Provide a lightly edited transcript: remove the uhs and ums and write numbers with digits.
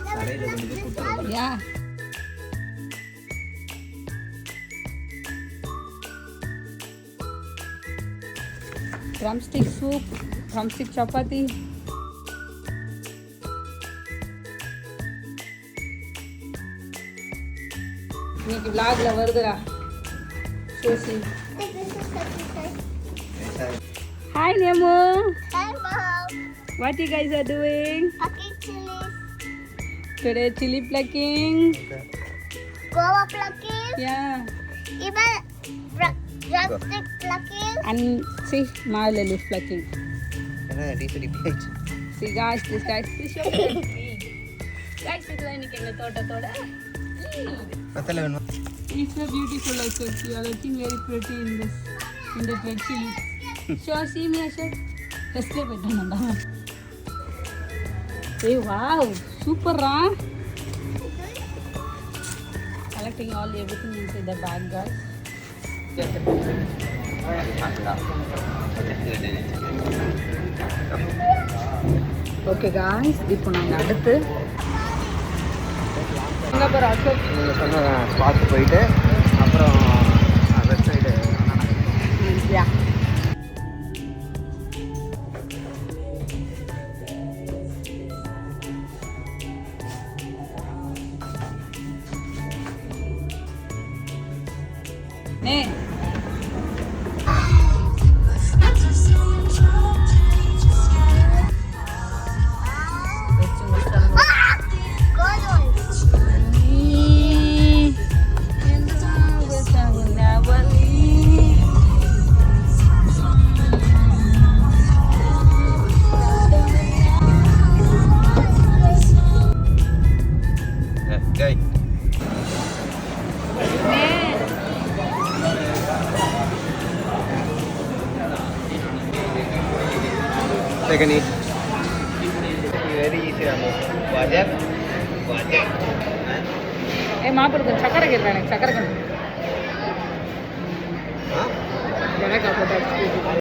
Yeah. Drumstick soup, drumstick chapati. இன்னைக்கு vlogல வருதுடா. Sushi. Hi Nemo. Hi Mom. What you guys are doing? Plucking chilies. Today chili plucking. Guava plucking. Yeah. Even drumstick plucking. And see, marla leaf plucking. See guys, this guy is so pretty. Guys, idla inike enga thoda. It's so beautiful also. You are looking very pretty in the red chili. Sure, see me, Ashok. Just stay with them. Hey, wow, super, huh? Collecting everything inside the bag, guys. Okay, guys. இப்போ நாங்க அடுத்து எங்க போறோம் அசோக்? நீங்க சொன்ன spot போயிட்டு அப்புறம் west side யா. Hey. Jai Second eat. Very easy wajar. ఏ మాపుడు చక్కెర గిర్రా చక్కెర Huh? జరగకపోతే